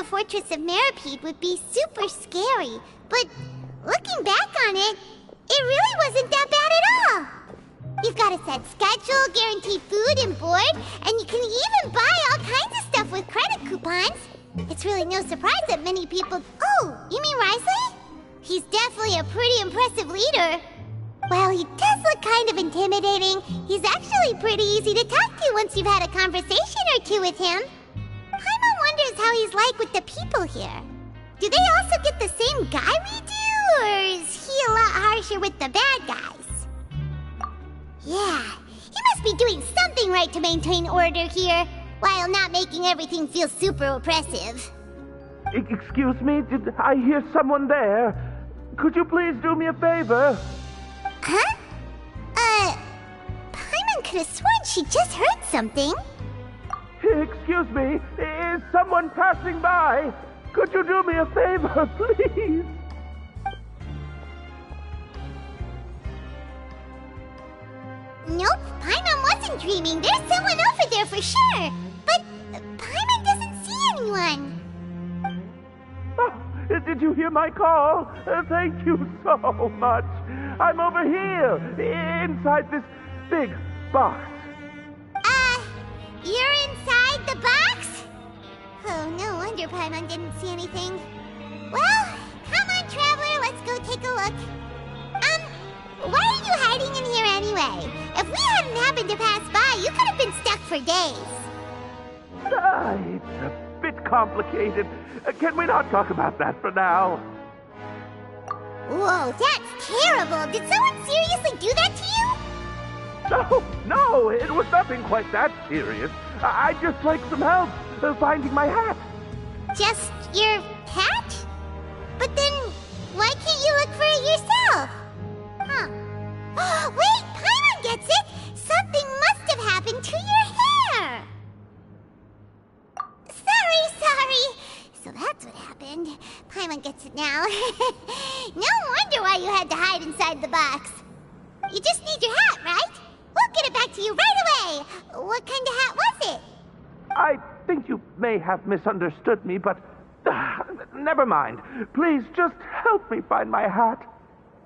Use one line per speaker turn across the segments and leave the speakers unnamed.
fortress of Meripede would be super scary, but looking back on it, it really wasn't that bad at all. You've got a set schedule, guaranteed food and board, and you can even buy all kinds of stuff with credit coupons. It's really no surprise that many people... Oh, you mean Risley? He's definitely a pretty impressive leader. While he does look kind of intimidating, he's actually pretty easy to talk to once you've had a conversation or two with him. Paimon wonders how he's like with the people here. Do they also get the same guy we do, or is he a lot harsher with the bad guys? Yeah, he must be doing something right to maintain order here, while not making everything feel super oppressive.
Excuse me, did I hear someone there? Could you please do me a favor?
Huh? Paimon could have sworn she just heard something.
Excuse me, is someone passing by? Could you do me a favor, please?
Nope, Paimon wasn't dreaming. There's someone over there for sure. But Paimon doesn't see anyone.
Oh, did you hear my call? Thank you so much. I'm over here, inside this big box.
You're inside the box? Oh, no wonder Paimon didn't see anything. Well, come on, Traveler, let's go take a look. Why are you hiding in here anyway? If we hadn't happened to pass by, you could have been stuck for days.
It's a bit complicated. Can we not talk about that for now?
Whoa, that's terrible. Did someone seriously do that to you?
No, it was nothing quite that serious. I'd just like some help finding my hat.
Just your hat? But then, why can't you look for it yourself? Huh. Wait, Paimon gets it! Something must have happened to your hair! Sorry. So that's what happened. Paimon gets it now. No wonder why you had to hide inside the box. You just need your hat, right? We'll get it back to you right away. What kind of hat was it?
I think you may have misunderstood me, but never mind. Please just help me find my hat.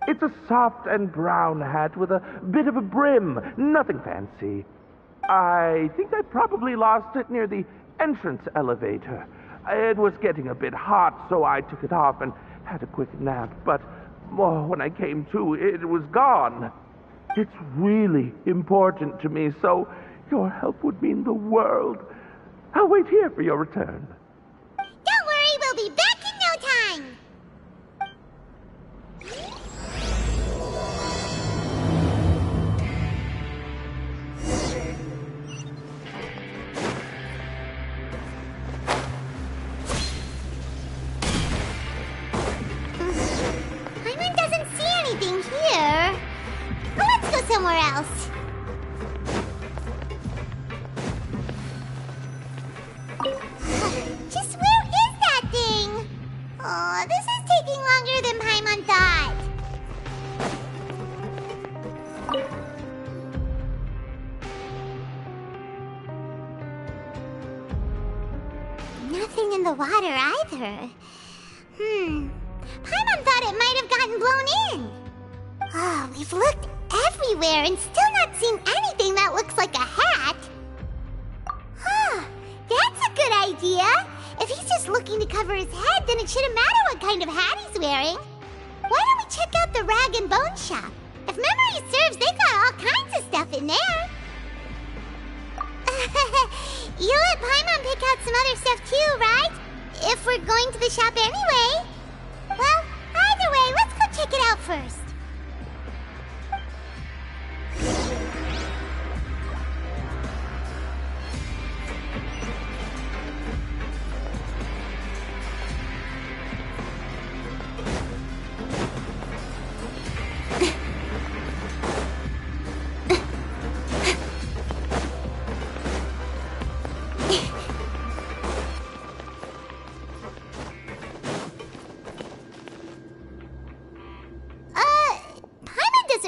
It's a soft and brown hat with a bit of a brim. Nothing fancy. I think I probably lost it near the entrance elevator. It was getting a bit hot, so I took it off and had a quick nap. But when I came to, it was gone. It's really important to me, so your help would mean the world. I'll wait here for your return.
Don't worry, we'll be back in no time. Paimon doesn't see anything here. Let's go somewhere else. Just where is that thing? Oh, this is taking longer than Paimon thought. Nothing in the water either. Paimon thought it might have gotten blown in. Oh, we've looked everywhere and still not seen anything that looks like a hat. Huh, that's a good idea. If he's just looking to cover his head, then it shouldn't matter what kind of hat he's wearing. Why don't we check out the rag and bone shop? If memory serves, they've got all kinds of stuff in there. You let Paimon pick out some other stuff too, right? If we're going to the shop anyway. Well, either way, let's go check it out first.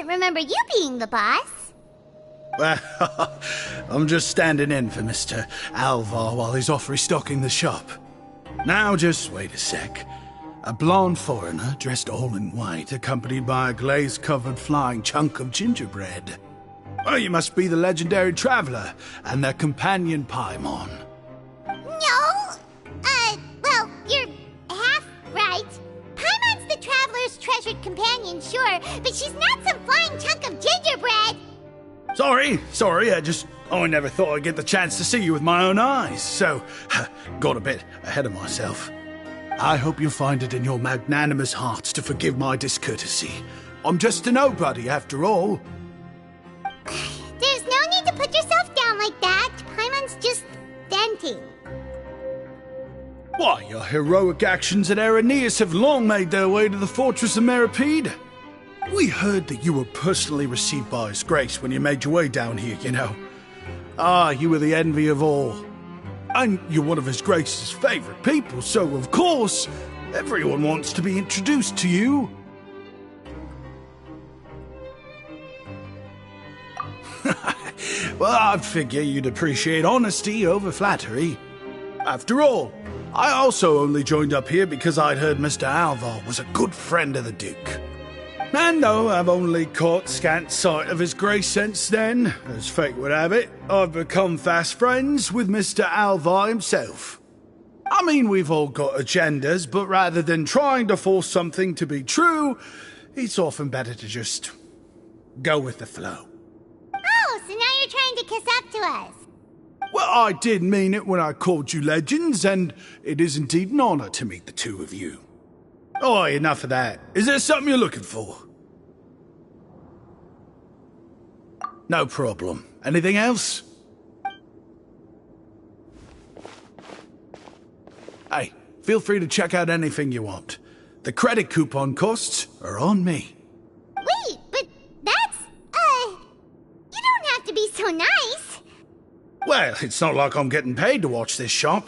Remember you being the boss.
Well, I'm just standing in for Mr. Alvar while he's off restocking the shop. Now just wait a sec. A blonde foreigner, dressed all in white, accompanied by a glaze-covered flying chunk of gingerbread. Oh, you must be the legendary traveler and their companion Paimon.
No! Well, you're half right. Paimon's the traveler's treasured companion, sure, but she's not some flying chunk of gingerbread!
Sorry, I never thought I'd get the chance to see you with my own eyes, so got a bit ahead of myself. I hope you find it in your magnanimous hearts to forgive my discourtesy. I'm just a nobody, after all.
There's no need to put yourself down like that. Paimon's just venting.
Why, your heroic actions at Araneus have long made their way to the fortress of Meripede. We heard that you were personally received by His Grace when you made your way down here, you know. You were the envy of all. And you're one of His Grace's favorite people, so of course, everyone wants to be introduced to you. Well, I'd figure you'd appreciate honesty over flattery. After all, I also only joined up here because I'd heard Mr. Alvar was a good friend of the Duke. And though I've only caught scant sight of His Grace since then, as fate would have it, I've become fast friends with Mr. Alvar himself. I mean, we've all got agendas, but rather than trying to force something to be true, it's often better to just go with the flow.
Oh, so now you're trying to kiss up to us.
Well, I did mean it when I called you legends, and it is indeed an honor to meet the two of you. Oh, enough of that. Is there something you're looking for? No problem. Anything else? Hey, feel free to check out anything you want. The credit coupon costs are on me.
Wait, but that's, you don't have to be so nice.
Well, it's not like I'm getting paid to watch this shop.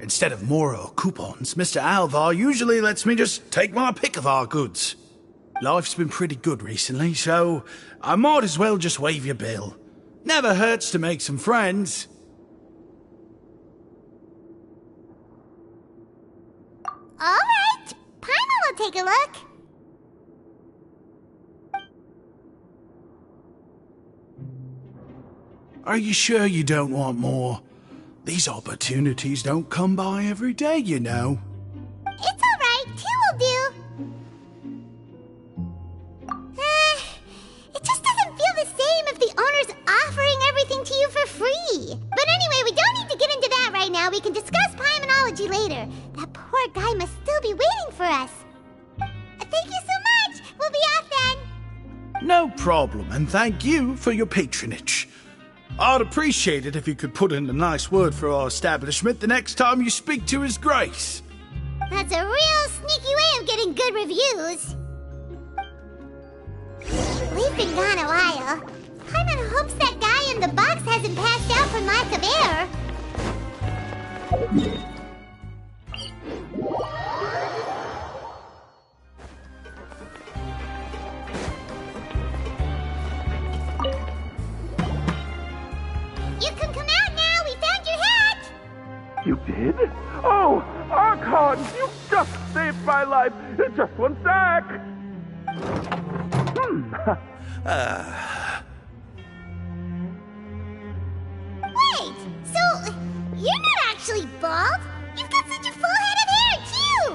Instead of more coupons, Mr. Alvar usually lets me just take my pick of our goods. Life's been pretty good recently, so I might as well just waive your bill. Never hurts to make some friends.
All right, Paimon will take a look.
Are you sure you don't want more? These opportunities don't come by every day, you know.
It's all right, two will do. It just doesn't feel the same if the owner's offering everything to you for free. But anyway, we don't need to get into that right now. We can discuss Paimonology later. That poor guy must still be waiting for us. Thank you so much. We'll be off then.
No problem, and thank you for your patronage. I'd appreciate it if you could put in a nice word for our establishment the next time you speak to His Grace.
That's a real sneaky way of getting good reviews. We've been gone a while. Paimon hopes that guy in the box hasn't passed out from lack of air. You can come out now. We found your hat.
You did? Oh, Archon, you just saved my life. Just one sec.
Wait, so you're not actually bald? You've got such a full head of hair, too!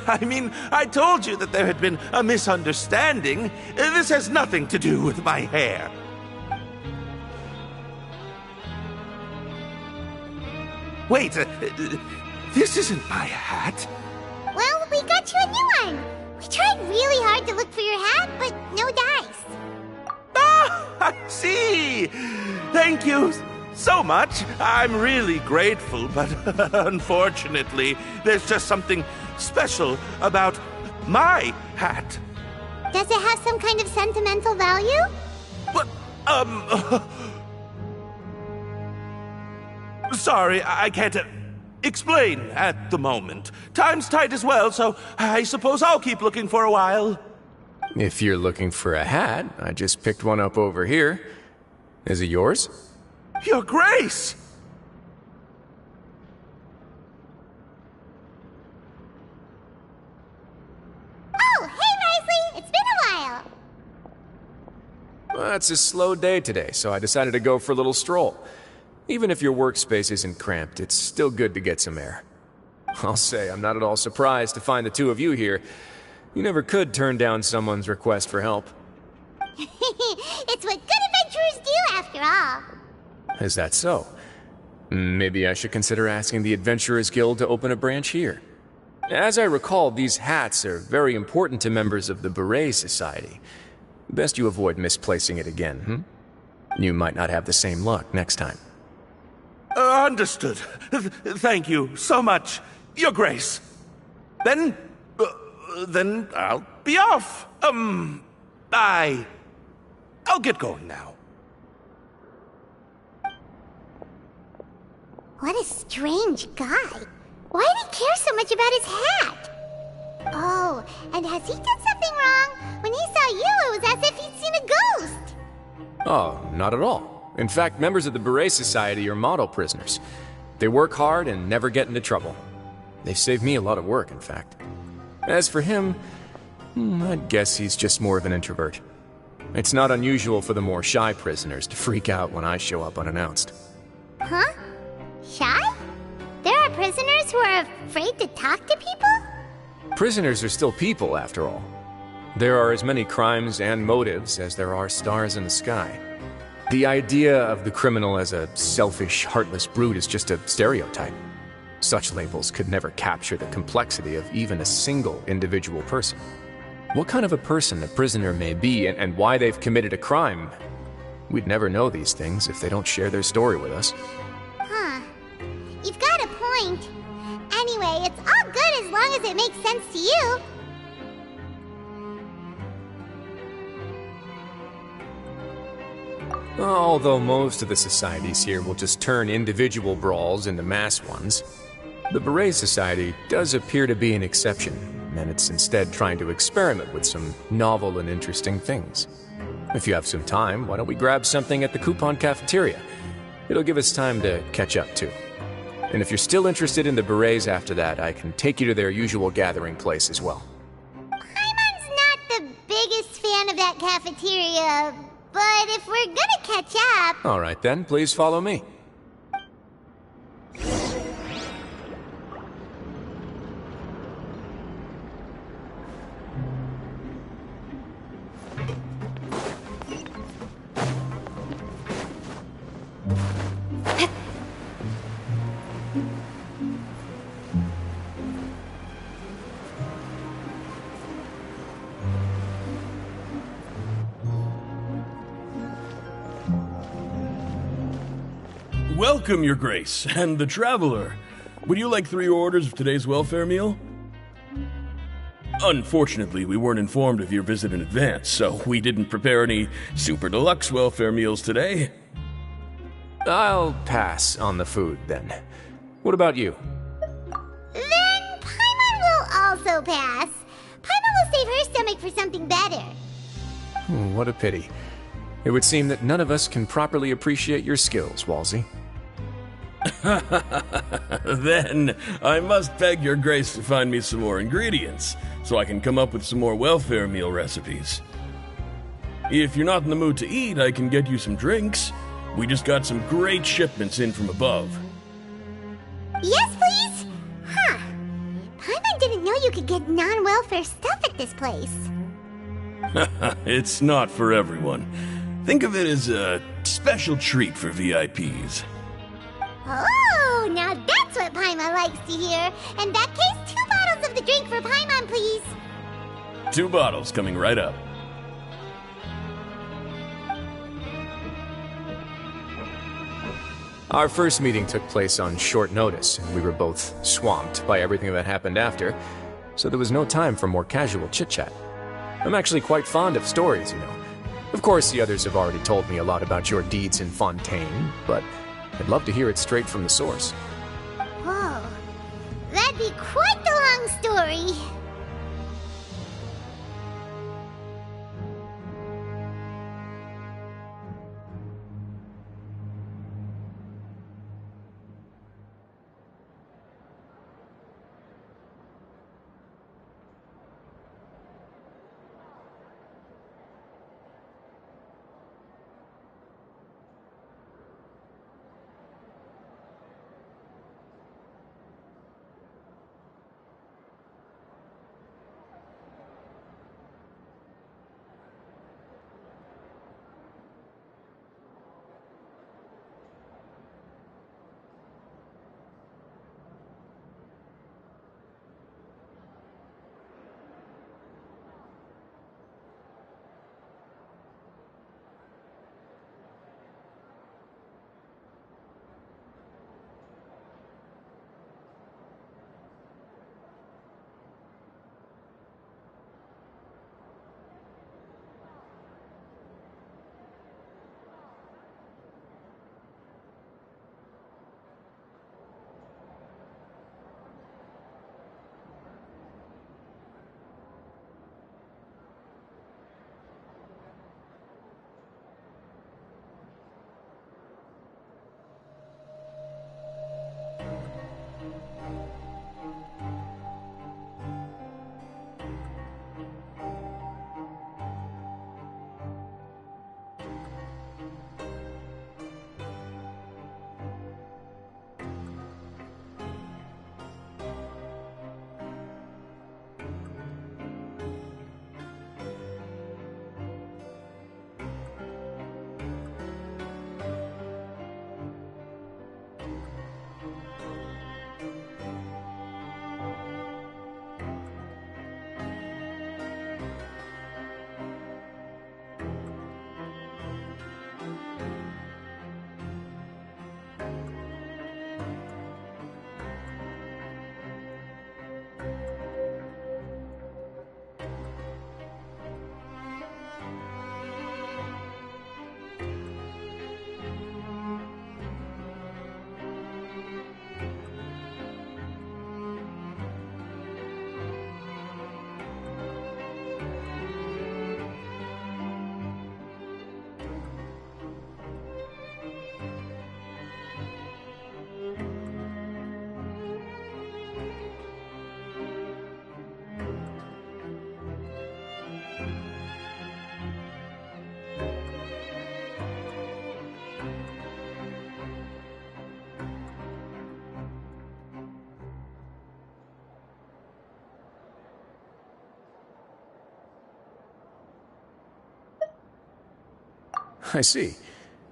I mean, I told you that there had been a misunderstanding. This has nothing to do with my hair. Wait, this isn't my hat.
Well, we got you a new one. We tried really hard to look for your hat, but no dice.
Ah, I see. Thank you so much. I'm really grateful, but unfortunately, there's just something special about my hat.
Does it have some kind of sentimental value?
But, sorry, I can't explain at the moment. Time's tight as well, so I suppose I'll keep looking for a while.
If you're looking for a hat, I just picked one up over here. Is it yours?
Your Grace!
Well, it's a slow day today, so I decided to go for a little stroll. Even if your workspace isn't cramped, it's still good to get some air. I'll say, I'm not at all surprised to find the two of you here. You never could turn down someone's request for help.
It's what good adventurers do, after all.
Is that so? Maybe I should consider asking the Adventurers Guild to open a branch here. As I recall, these hats are very important to members of the Beret Society. Best you avoid misplacing it again, You might not have the same luck next time.
Understood. Thank you so much, Your Grace. Then I'll be off. I'll get going now.
What a strange guy. Why did he care so much about his hat? Oh, and has he done something wrong? When he saw you, it was as if he'd seen a ghost.
Oh, not at all. In fact, members of the Beret Society are model prisoners. They work hard and never get into trouble. They've saved me a lot of work, in fact. As for him, I'd guess he's just more of an introvert. It's not unusual for the more shy prisoners to freak out when I show up unannounced.
Huh? Shy? There are prisoners who are afraid to talk to people?
Prisoners are still people, after all. There are as many crimes and motives as there are stars in the sky. The idea of the criminal as a selfish, heartless brute is just a stereotype. Such labels could never capture the complexity of even a single individual person. What kind of a person a prisoner may be and why they've committed a crime, we'd never know these things if they don't share their story with us.
Huh. You've got a point. Anyway, it's all good as long as it makes sense to you.
Although most of the societies here will just turn individual brawls into mass ones, the Beret Society does appear to be an exception, and it's instead trying to experiment with some novel and interesting things. If you have some time, why don't we grab something at the Coupon Cafeteria? It'll give us time to catch up, too. And if you're still interested in the Berets after that, I can take you to their usual gathering place as well.
Paimon's not the biggest fan of that cafeteria, but if we're gonna catch up...
All right then, please follow me.
Welcome, Your Grace, and the Traveler. Would you like 3 orders of today's welfare meal? Unfortunately, we weren't informed of your visit in advance, so we didn't prepare any super deluxe welfare meals today.
I'll pass on the food, then. What about you?
Then Paimon will also pass. Paimon will save her stomach for something better.
What a pity. It would seem that none of us can properly appreciate your skills, Walsey.
Then I must beg Your Grace to find me some more ingredients, so I can come up with some more welfare meal recipes. If you're not in the mood to eat, I can get you some drinks. We just got some great shipments in from above.
Yes, please? Huh. Paimon didn't know you could get non-welfare stuff at this place.
It's not for everyone. Think of it as a special treat for VIPs.
Oh, now that's what Paimon likes to hear. In that case, 2 bottles of the drink for Paimon, please.
2 bottles coming right up.
Our first meeting took place on short notice, and we were both swamped by everything that happened after, so there was no time for more casual chit-chat. I'm actually quite fond of stories, you know. Of course, the others have already told me a lot about your deeds in Fontaine, but I'd love to hear it straight from the source.
Whoa. That'd be quite the long story.
I see.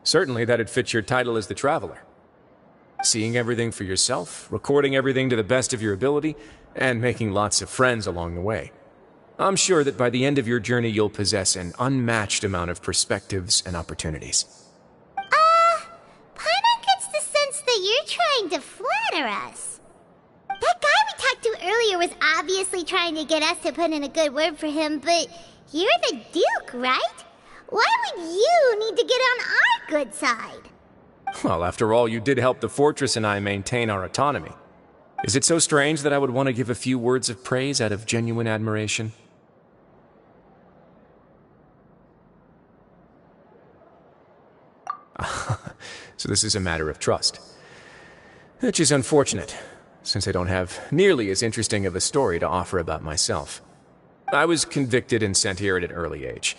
Certainly that'd fit your title as the Traveler. Seeing everything for yourself, recording everything to the best of your ability, and making lots of friends along the way. I'm sure that by the end of your journey you'll possess an unmatched amount of perspectives and opportunities.
Paimon gets the sense that you're trying to flatter us. That guy we talked to earlier was obviously trying to get us to put in a good word for him, but you're the Duke, right? Why would you need to get on our good side?
Well, after all, you did help the Fortress and I maintain our autonomy. Is it so strange that I would want to give a few words of praise out of genuine admiration? So this is a matter of trust. Which is unfortunate, since I don't have nearly as interesting of a story to offer about myself. I was convicted and sent here at an early age.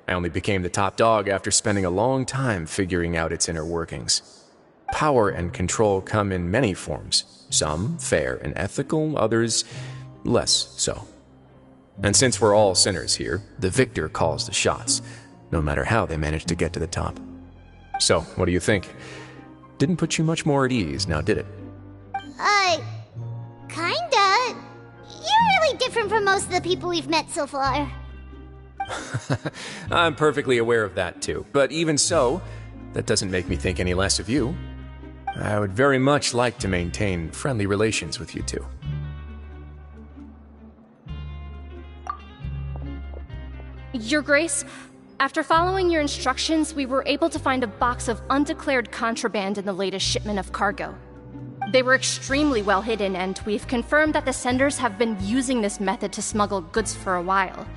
I only became the top dog after spending a long time figuring out its inner workings. Power and control come in many forms, some fair and ethical, others less so. And since we're all sinners here, the victor calls the shots, no matter how they manage to get to the top. So, what do you think? Didn't put you much more at ease, now did it?
Kinda. You're really different from most of the people we've met so far.
I'm perfectly aware of that too, but even so, that doesn't make me think any less of you. I would very much like to maintain friendly relations with you two.
Your Grace, after following your instructions, we were able to find a box of undeclared contraband in the latest shipment of cargo. They were extremely well hidden, and we've confirmed that the senders have been using this method to smuggle goods for a while.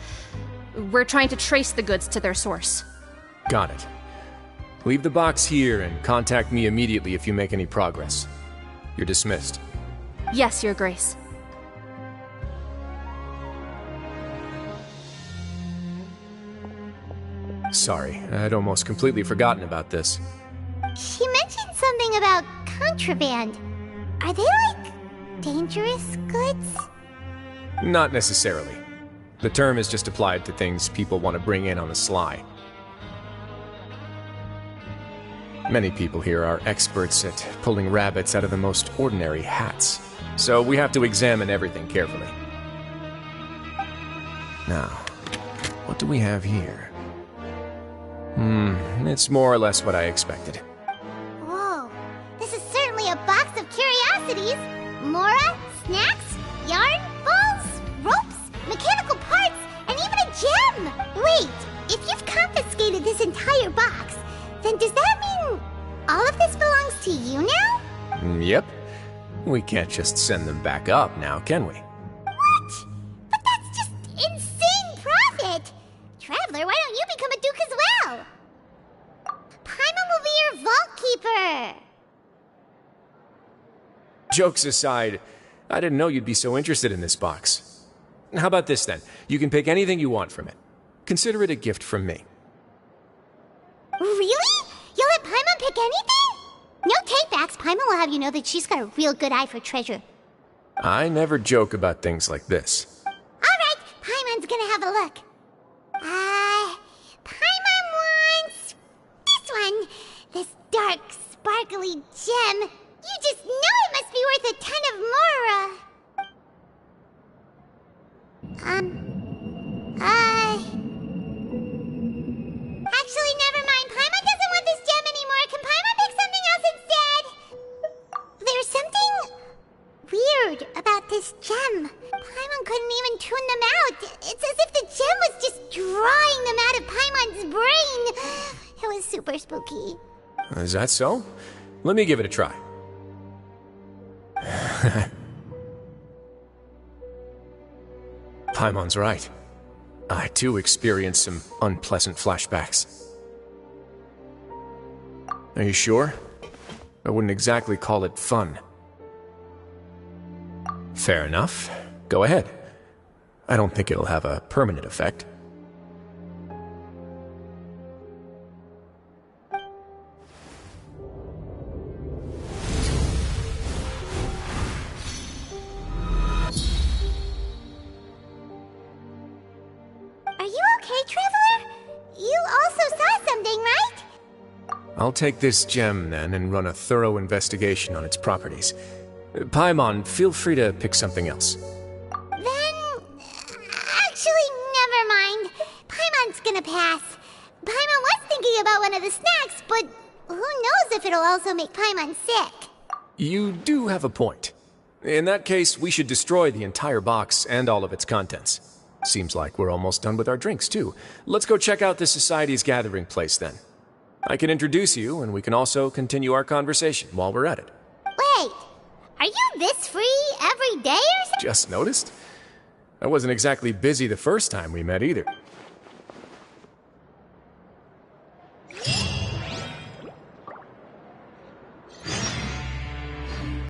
We're trying to trace the goods to their source.
Got it. Leave the box here and contact me immediately if you make any progress. You're dismissed.
Yes, Your Grace.
Sorry, I'd almost completely forgotten about this.
She mentioned something about contraband. Are they, like, dangerous goods?
Not necessarily. The term is just applied to things people want to bring in on the sly. Many people here are experts at pulling rabbits out of the most ordinary hats, so we have to examine everything carefully. Now, what do we have here? It's more or less what I expected.
Whoa, this is certainly a box of curiosities. Mora, snacks, yarn, balls, ropes, mechanical parts, and even a gem! Wait, if you've confiscated this entire box, then does that mean all of this belongs to you now?
Yep. We can't just send them back up now, can we?
What? But that's just insane profit! Traveler, why don't you become a duke as well? Paimon will be your vault keeper!
Jokes aside, I didn't know you'd be so interested in this box. How about this then? You can pick anything you want from it. Consider it a gift from me.
Really? You'll let Paimon pick anything? No takebacks. Paimon will have you know that she's got a real good eye for treasure.
I never joke about things like this.
Alright, Paimon's gonna have a look. Paimon wants this one. This dark, sparkly gem. You just know it must be worth a ton of Mora. Actually, never mind. Paimon doesn't want this gem anymore. Can Paimon pick something else instead? There's something weird about this gem. Paimon couldn't even tune them out. It's as if the gem was just drawing them out of Paimon's brain. It was super spooky.
Is that so? Let me give it a try. Paimon's right. I too experienced some unpleasant flashbacks. Are you sure? I wouldn't exactly call it fun. Fair enough. Go ahead. I don't think it'll have a permanent effect.
Are you okay, Traveler? You also saw something, right?
I'll take this gem then and run a thorough investigation on its properties. Paimon, feel free to pick something else.
Then... actually, never mind. Paimon's gonna pass. Paimon was thinking about one of the snacks, but who knows if it'll also make Paimon sick.
You do have a point. In that case, we should destroy the entire box and all of its contents. Seems like we're almost done with our drinks, too. Let's go check out the Society's gathering place, then. I can introduce you, and we can also continue our conversation while we're at it.
Wait, are you this free every day or something?
Just noticed? I wasn't exactly busy the first time we met, either.